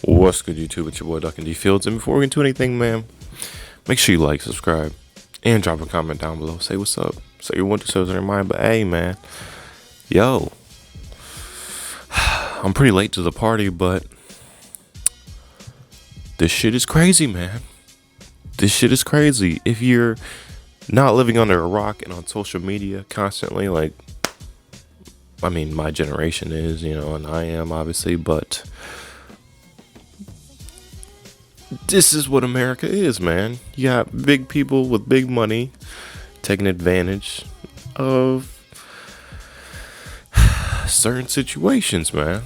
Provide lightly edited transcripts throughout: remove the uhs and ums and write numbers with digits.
What's good, YouTube? It's your boy Duck and D Fields. And before we get into anything, man, make sure you like, subscribe, and drop a comment down below. Say what's up. Say you want to say what's on your mind. But hey, man, yo, I'm pretty late to the party, but this shit is crazy, man. This shit is crazy. If you're not living under a rock and on social media constantly, like, I mean, my generation is, and I am obviously, but this is what America is, man. You got big people with big money taking advantage of certain situations, man.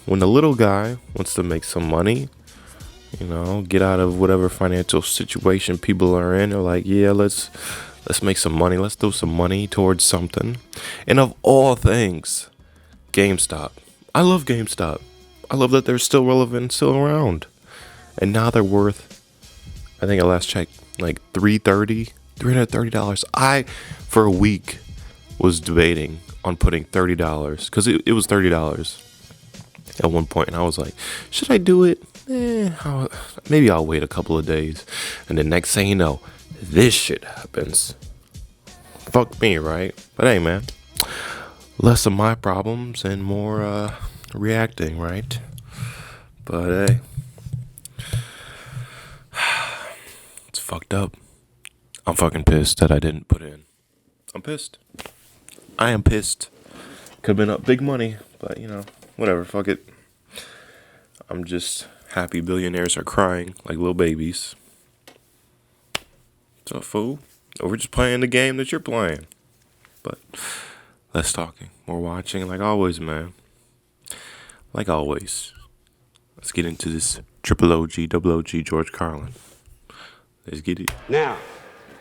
When the little guy wants to make some money, get out of whatever financial situation people are in, they're like, yeah, let's make some money. Let's throw some money towards something. And of all things, GameStop. I love GameStop. I love that they're still relevant, still around. And now they're worth, I think I last checked, like $330. I, for a week, was debating on putting $30, because it was $30 at one point, and I was like, should I do it? Maybe I'll wait a couple of days. And the next thing you know, this shit happens. Fuck me, right? But hey, man, less of my problems and more reacting, right? But hey, it's fucked up. I'm fucking pissed that I didn't put in. I'm pissed. I am pissed. Could have been up big money, but whatever, fuck it. I'm just happy billionaires are crying like little babies. So, fool, we're just playing the game that you're playing. But less talking, more watching, like always, man. Like always. Let's get into this triple OG, double OG, George Carlin. Let's get it. Now,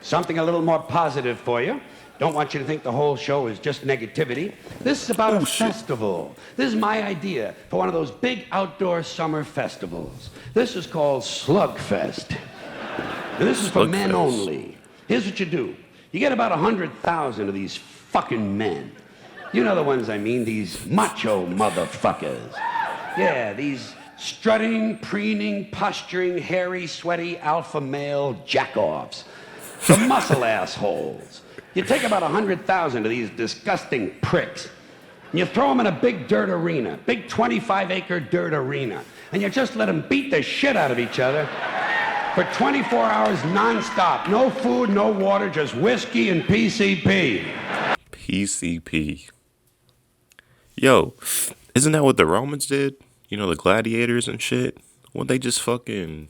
something a little more positive for you. Don't want you to think the whole show is just negativity. This is about a festival. This is my idea for one of those big outdoor summer festivals. This is called Slugfest. And this is for men only. Here's what you do. You get about 100,000 of these fucking men. You know the ones I mean, these macho motherfuckers. Yeah, these strutting, preening, posturing, hairy, sweaty, alpha male jack-offs. The muscle assholes. You take about 100,000 of these disgusting pricks, and you throw them in a big dirt arena, big 25-acre dirt arena, and you just let them beat the shit out of each other for 24 hours nonstop. No food, no water, just whiskey and PCP. PCP. Yo, isn't that what the Romans did? The gladiators and shit? Wouldn't they just fucking...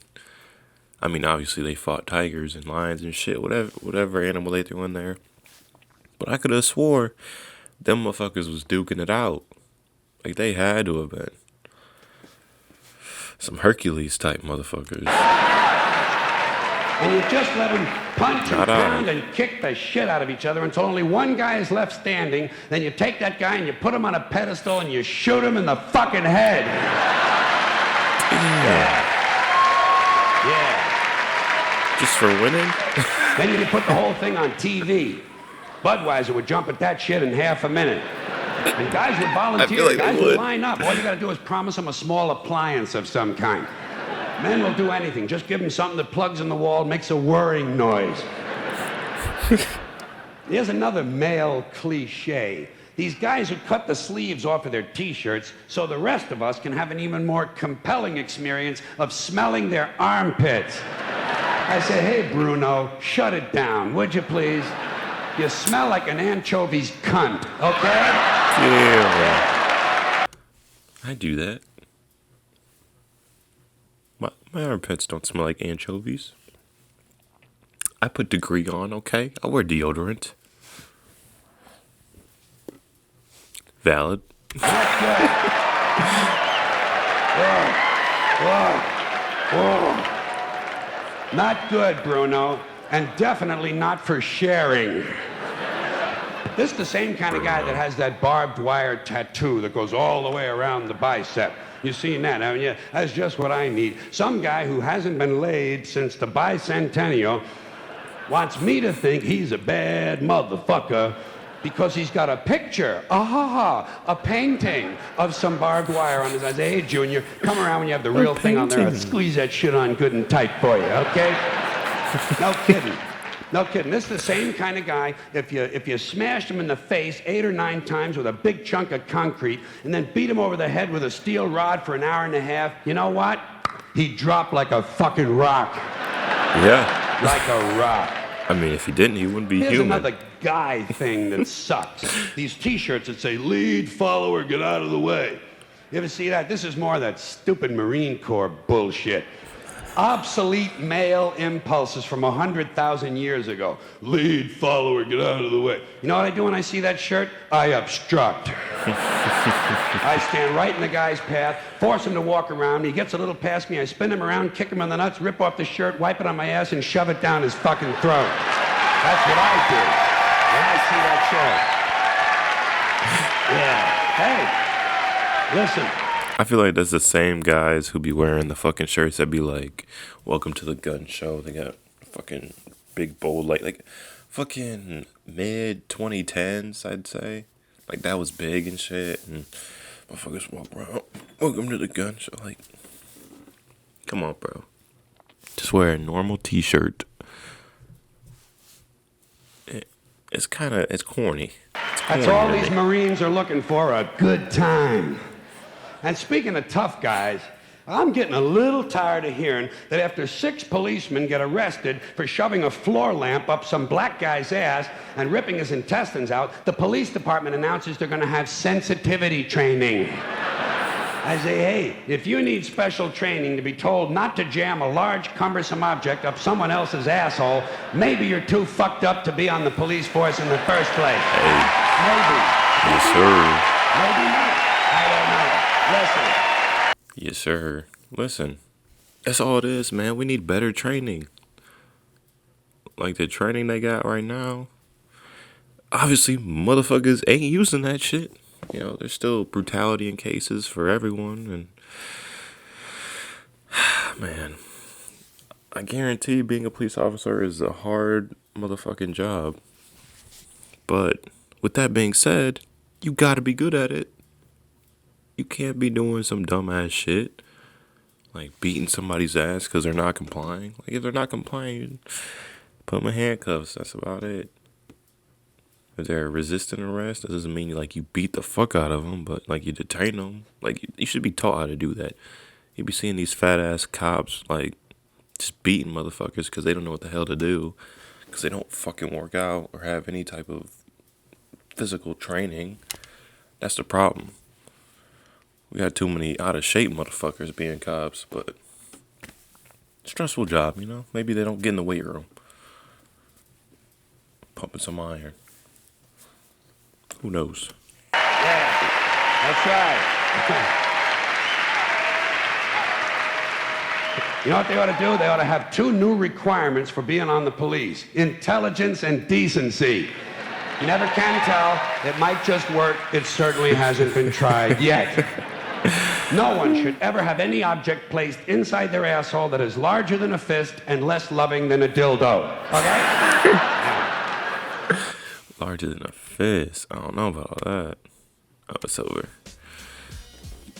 I mean, obviously they fought tigers and lions and shit, whatever animal they threw in there. But I could have swore them motherfuckers was duking it out. Like, they had to have been. Some Hercules type motherfuckers. And you just let them punch and pound and kick the shit out of each other until only one guy is left standing. Then you take that guy and you put him on a pedestal and you shoot him in the fucking head. Yeah. Just for winning? Then you can put the whole thing on TV. Budweiser would jump at that shit in half a minute. And guys would volunteer, guys would line up. All you gotta do is promise them a small appliance of some kind. Men will do anything. Just give them something that plugs in the wall, makes a whirring noise. Here's another male cliche. These guys who cut the sleeves off of their t-shirts so the rest of us can have an even more compelling experience of smelling their armpits. I say, hey, Bruno, shut it down, would you please? You smell like an anchovy's cunt, okay? Yeah. I do that. My armpits don't smell like anchovies. I put degree on, okay? I wear deodorant. Valid. Whoa. Not good, Bruno. And definitely not for sharing. This is the same kind of guy that has that barbed wire tattoo that goes all the way around the bicep. You seen that, haven't you? That's just what I need. Some guy who hasn't been laid since the bicentennial wants me to think he's a bad motherfucker Because he's got a picture, a painting of some barbed wire on his eyes. Hey, Junior, come around when you have the real thing on there. I'll squeeze that shit on good and tight for you, okay? No kidding. No kidding. This is the same kind of guy. If you smashed him in the face 8 or 9 times with a big chunk of concrete and then beat him over the head with a steel rod for an hour and a half, you know what? He'd drop like a fucking rock. Yeah. Like a rock. I mean, if he didn't, he wouldn't be Here's human. another guy thing that sucks. These T-shirts that say, lead, follower, get out of the way. You ever see that? This is more of that stupid Marine Corps bullshit. Obsolete male impulses from 100,000 years ago. Lead, follower, get out of the way. You know what I do when I see that shirt? I obstruct. I stand right in the guy's path, force him to walk around. He gets a little past me. I spin him around, kick him in the nuts, rip off the shirt, wipe it on my ass, and shove it down his fucking throat. That's what I do when I see that shirt. Yeah. Hey, listen. I feel like that's the same guys who be wearing the fucking shirts that be like, welcome to the gun show. They got fucking big bold, like fucking mid 2010s, I'd say. Like that was big and shit. And motherfuckers walk around, welcome to the gun show. Like, come on, bro. Just wear a normal t-shirt. It's corny. It's corny. That's all these Marines are looking for, a good time. And speaking of tough guys, I'm getting a little tired of hearing that after 6 policemen get arrested for shoving a floor lamp up some black guy's ass and ripping his intestines out, the police department announces they're going to have sensitivity training. I say, hey, if you need special training to be told not to jam a large, cumbersome object up someone else's asshole, maybe you're too fucked up to be on the police force in the first place. Hey. Maybe. Yes, sir. Maybe not. I don't know. Listen. Yes, sir. Listen. That's all it is, man. We need better training. Like the training they got right now. Obviously, motherfuckers ain't using that shit. You know, there's still brutality in cases for everyone. And, man, I guarantee being a police officer is a hard motherfucking job. But with that being said, you gotta be good at it. You can't be doing some dumbass shit, like beating somebody's ass because they're not complying. Like, if they're not complying, put them in handcuffs. That's about it. If they're resisting arrest, that doesn't mean you beat the fuck out of them, but like you detain them. Like, you should be taught how to do that. You be seeing these fat ass cops like just beating motherfuckers because they don't know what the hell to do, because they don't fucking work out or have any type of physical training. That's the problem. We got too many out of shape motherfuckers being cops, but stressful job, you know. Maybe they don't get in the weight room, pumping some iron. Who knows? Yeah, that's right. You know what they ought to do? They ought to have 2 new requirements for being on the police: intelligence and decency. You never can tell. It might just work. It certainly hasn't been tried yet. No one should ever have any object placed inside their asshole that is larger than a fist and less loving than a dildo. Okay? Larger than a fist. I don't know about all that. Oh, it's over.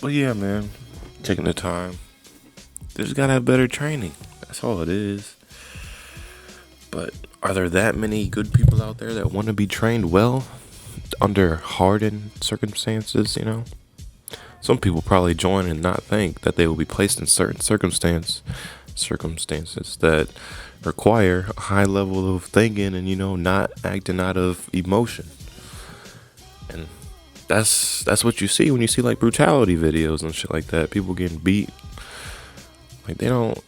But yeah, man. Taking the time. They just gotta have better training. That's all it is. But are there that many good people out there that want to be trained well under hardened circumstances, you know? Some people probably join and not think that they will be placed in certain circumstances that require a high level of thinking and, you know, not acting out of emotion. And that's what you see when you see like brutality videos and shit like that. People getting beat. Like, they don't,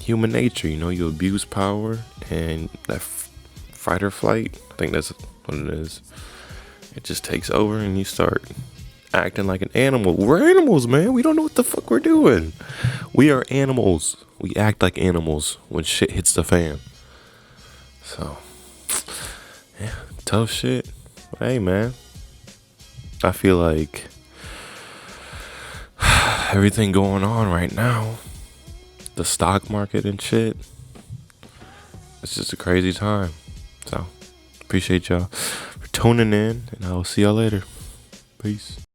human nature, you know, you abuse power and that fight or flight, I think that's what it is. It just takes over and you start acting like an animal. We're animals, man. We don't know what the fuck we're doing. We are animals. We act like animals when shit hits the fan. So, yeah, tough shit. But hey, man, I feel like everything going on right now, the stock market and shit, it's just a crazy time. So, appreciate y'all for tuning in, and I will see y'all later. Peace.